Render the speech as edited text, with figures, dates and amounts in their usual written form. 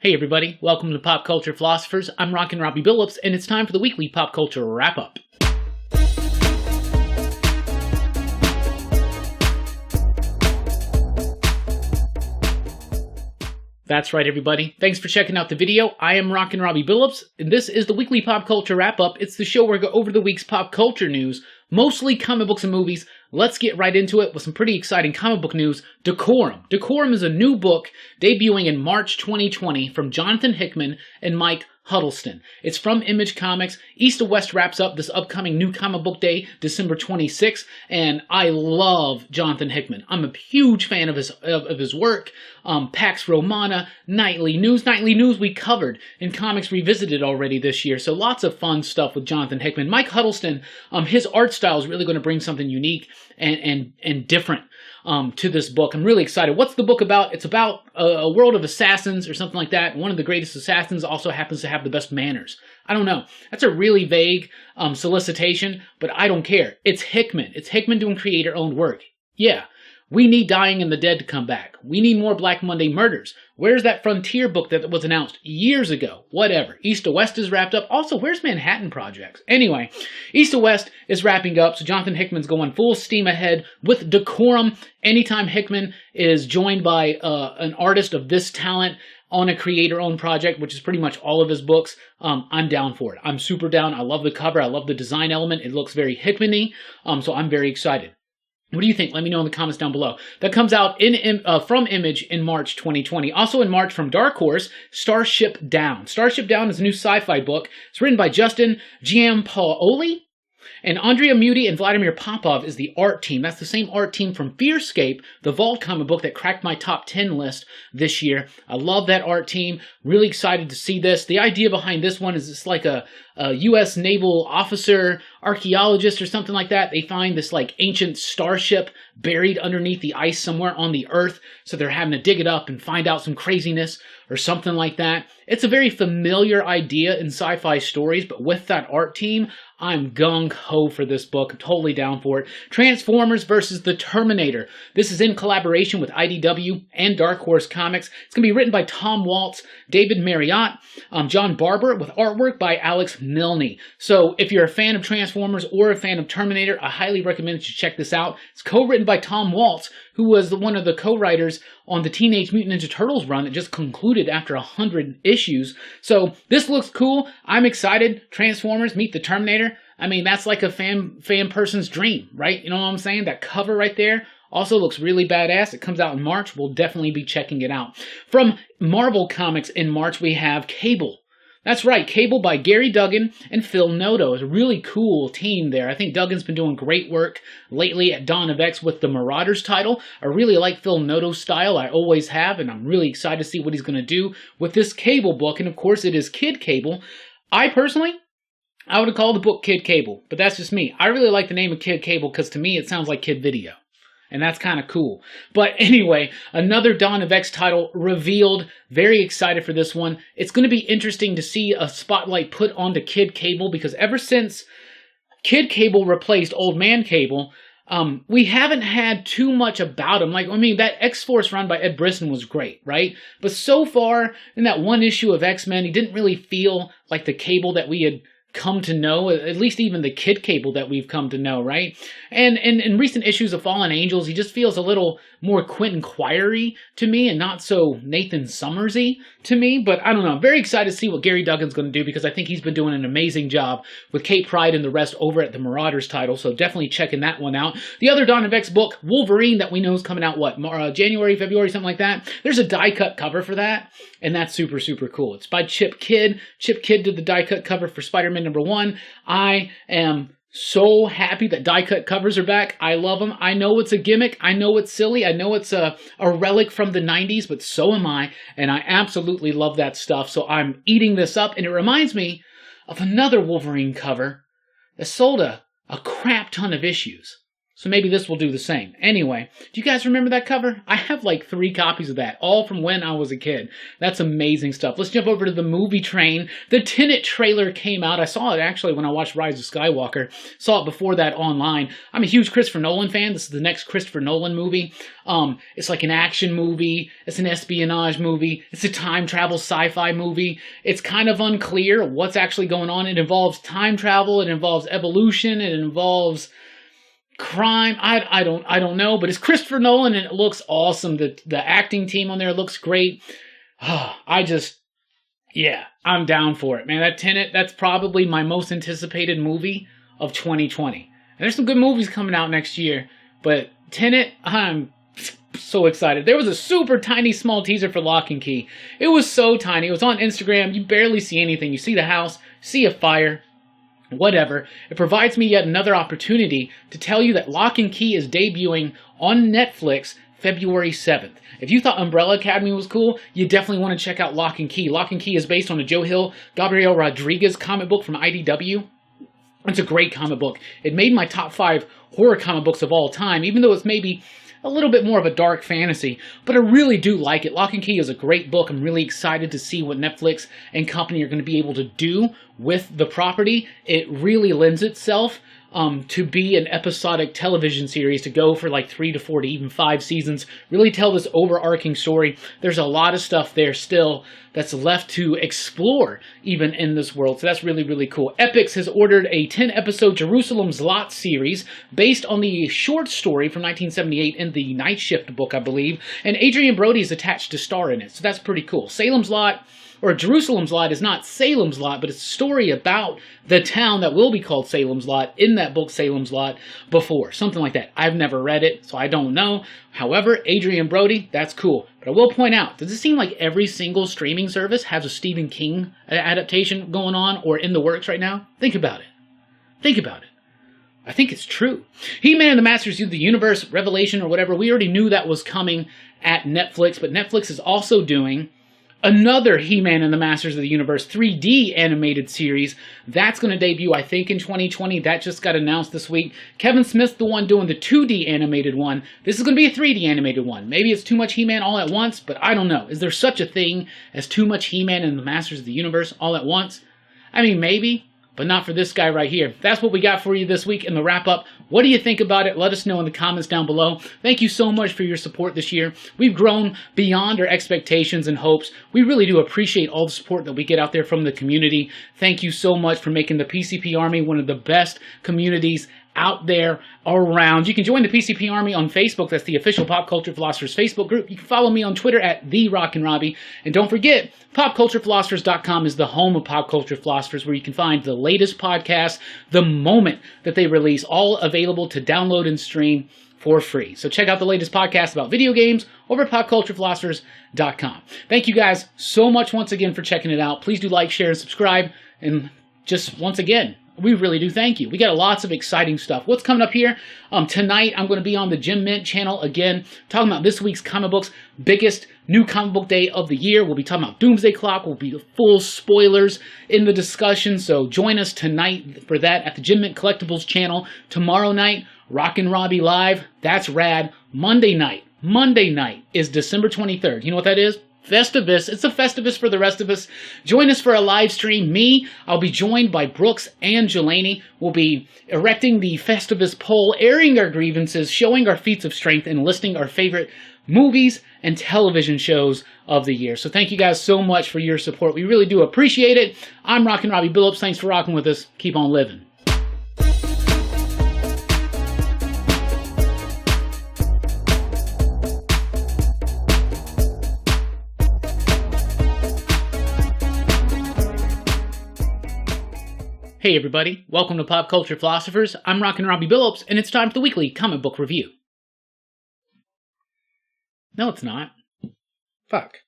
Hey everybody, welcome to Pop Culture Philosophers. I'm Rockin Robbie Billups, and it's time for the weekly pop culture wrap-up. That's right, everybody. Thanks for checking out the video. I am Rockin Robbie Billups, and this is the weekly pop culture wrap-up. It's the show where I go over the week's pop culture news, mostly comic books and movies. Let's get right into it with some pretty exciting comic book news. Decorum. Decorum is a new book debuting in March 2020 from Jonathan Hickman and Mike Huddleston. It's from Image Comics. East to West wraps up this upcoming new comic book day, December 26th, and I love Jonathan Hickman. I'm a huge fan of his work. Pax Romana, Nightly News. Nightly News we covered in Comics Revisited already this year, so lots of fun stuff with Jonathan Hickman. Mike Huddleston, his art style is really going to bring something unique and different to this book. I'm really excited. What's the book about? It's about a world of assassins or something like that. One of the greatest assassins also happens to have the best manners. I don't know. That's a really vague solicitation, but I don't care. It's Hickman. It's Hickman doing creator-owned work. Yeah. We need Dying and the Dead to come back. We need more Black Monday murders. Where's that Frontier book that was announced years ago? Whatever. East to West is wrapped up. Also, where's Manhattan Projects? Anyway, East to West is wrapping up, so Jonathan Hickman's going full steam ahead with Decorum. Anytime Hickman is joined by an artist of this talent on a creator-owned project, which is pretty much all of his books, I'm down for it. I'm super down. I love the cover. I love the design element. It looks very Hickman-y, so I'm very excited. What do you think? Let me know in the comments down below. That comes out from Image in March 2020. Also in March from Dark Horse, Starship Down. Starship Down is a new sci-fi book. It's written by Justin Giampaoli. And Andrea Muti and Vladimir Popov is the art team. That's the same art team from Fearscape, the Vault comic book that cracked my top 10 list this year. I love that art team. Really excited to see this. The idea behind this one is it's like a U.S. naval officer, archaeologist or something like that. They find this like ancient starship buried underneath the ice somewhere on the Earth. So they're having to dig it up and find out some craziness or something like that. It's a very familiar idea in sci-fi stories, but with that art team, I'm gung-ho for this book. I'm totally down for it. Transformers versus the Terminator. This is in collaboration with IDW and Dark Horse Comics. It's going to be written by Tom Waltz, David Marriott, John Barber, with artwork by Alex Milne. So if you're a fan of Transformers or a fan of Terminator, I highly recommend that you check this out. It's co-written by Tom Waltz, who was one of the co-writers on the Teenage Mutant Ninja Turtles run that just concluded after 100 issues. So this looks cool. I'm excited. Transformers meet the Terminator. I mean, that's like a fan person's dream, right? You know what I'm saying? That cover right there also looks really badass. It comes out in March. We'll definitely be checking it out. From Marvel Comics in March, we have Cable. That's right, Cable by Gary Duggan and Phil Noto. It's a really cool team there. I think Duggan's been doing great work lately at Dawn of X with the Marauders title. I really like Phil Noto's style. I always have, and I'm really excited to see what he's going to do with this Cable book. And of course, it is Kid Cable. I would have called the book Kid Cable, but that's just me. I really like the name of Kid Cable because to me it sounds like Kid Video. And that's kind of cool. But anyway, another Dawn of X title revealed. Very excited for this one. It's going to be interesting to see a spotlight put onto Kid Cable because ever since Kid Cable replaced Old Man Cable, we haven't had too much about him. That X-Force run by Ed Brisson was great, right? But so far, in that one issue of X-Men, he didn't really feel like the Cable that we had come to know, at least even the Kid Cable that we've come to know, right? And in recent issues of Fallen Angels, he just feels a little more Quentin Quire-y to me and not so Nathan Summers-y to me, but I don't know. I'm very excited to see what Gary Duggan's going to do because I think he's been doing an amazing job with Kate Pryde and the rest over at the Marauders title, so definitely checking that one out. The other Dawn of X book, Wolverine, that we know is coming out, January, February, something like that. There's a die-cut cover for that, and that's super, super cool. It's by Chip Kidd. Chip Kidd did the die-cut cover for Spider-Man #1. I am so happy that die-cut covers are back. I love them. I know it's a gimmick. I know it's silly. I know it's a relic from the 90s, but so am I, and I absolutely love that stuff, so I'm eating this up, and it reminds me of another Wolverine cover that sold a crap ton of issues. So maybe this will do the same. Anyway, do you guys remember that cover? I have like 3 copies of that, all from when I was a kid. That's amazing stuff. Let's jump over to the movie train. The Tenet trailer came out. I saw it actually when I watched Rise of Skywalker. Saw it before that online. I'm a huge Christopher Nolan fan. This is the next Christopher Nolan movie. It's like an action movie. It's an espionage movie. It's a time travel sci-fi movie. It's kind of unclear what's actually going on. It involves time travel. It involves evolution. It involves crime. I don't know, but it's Christopher Nolan and it looks awesome. The acting team on there looks great. Yeah, I'm down for it, man. That Tenet, that's probably my most anticipated movie of 2020. And there's some good movies coming out next year, but Tenet, I'm so excited. There was a super tiny small teaser for Lock and Key. It was so tiny. It was on Instagram. You barely see anything. You see the house, see a fire, whatever. It provides me yet another opportunity to tell you that Lock and Key is debuting on Netflix February 7th. If you thought Umbrella Academy was cool, you definitely want to check out Lock and Key. Lock and Key is based on a Joe Hill, Gabriel Rodriguez comic book from IDW. It's a great comic book. It made my top 5 horror comic books of all time, even though it's maybe a little bit more of a dark fantasy, but I really do like it. Lock and Key is a great book. I'm really excited to see what Netflix and company are going to be able to do with the property. It really lends itself to be an episodic television series, to go for like 3 to 4 to even 5 seasons, really tell this overarching story. There's a lot of stuff there still that's left to explore even in this world, so that's really, really cool. Epix has ordered a 10-episode Jerusalem's Lot series based on the short story from 1978 in the Night Shift book, I believe, and Adrian Brody is attached to star in it, so that's pretty cool. Salem's Lot, or Jerusalem's Lot, is not Salem's Lot, but it's a story about the town that will be called Salem's Lot in that book Salem's Lot before. Something like that. I've never read it, so I don't know. However, Adrian Brody, that's cool. But I will point out, does it seem like every single streaming service has a Stephen King adaptation going on or in the works right now? Think about it. Think about it. I think it's true. He-Man and the Masters of the Universe, Revelation or whatever, we already knew that was coming at Netflix, but Netflix is also doing another He-Man and the Masters of the Universe 3D animated series. That's going to debut, I think, in 2020. That just got announced this week. Kevin Smith's the one doing the 2D animated one. This is going to be a 3D animated one. Maybe it's too much He-Man all at once, but I don't know. Is there such a thing as too much He-Man and the Masters of the Universe all at once? I mean, maybe, but not for this guy right here. That's what we got for you this week in the wrap-up. What do you think about it? Let us know in the comments down below. Thank you so much for your support this year. We've grown beyond our expectations and hopes. We really do appreciate all the support that we get out there from the community. Thank you so much for making the PCP Army one of the best communities out there around. You can join the PCP Army on Facebook. That's the official Pop Culture Philosophers Facebook group. You can follow me on Twitter at Rockin Robbie. And don't forget, PopCulturePhilosophers.com is the home of Pop Culture Philosophers, where you can find the latest podcasts the moment that they release, all available to download and stream for free. So check out the latest podcast about video games over at PopCulturePhilosophers.com. Thank you guys so much once again for checking it out. Please do like, share, and subscribe. And just once again, we really do thank you. We got lots of exciting stuff. What's coming up here? Tonight, I'm going to be on the Jim Mint channel again, talking about this week's comic books, biggest new comic book day of the year. We'll be talking about Doomsday Clock. We'll be full spoilers in the discussion, so join us tonight for that at the Jim Mint Collectibles channel. Tomorrow night, Rockin Robbie Live. That's rad. Monday night is December 23rd. You know what that is? Festivus. It's a Festivus for the rest of us. Join us for a live stream. I'll be joined by Brooks and Jelani. We'll be erecting the Festivus pole, airing our grievances, showing our feats of strength, and listing our favorite movies and television shows of the year. So thank you guys so much for your support. We really do appreciate it. I'm Rockin Robbie Billups. Thanks for rocking with us. Keep on living. Hey everybody, welcome to Pop Culture Philosophers. I'm Rockin Robbie Billups, and it's time for the weekly comic book review. No, it's not. Fuck.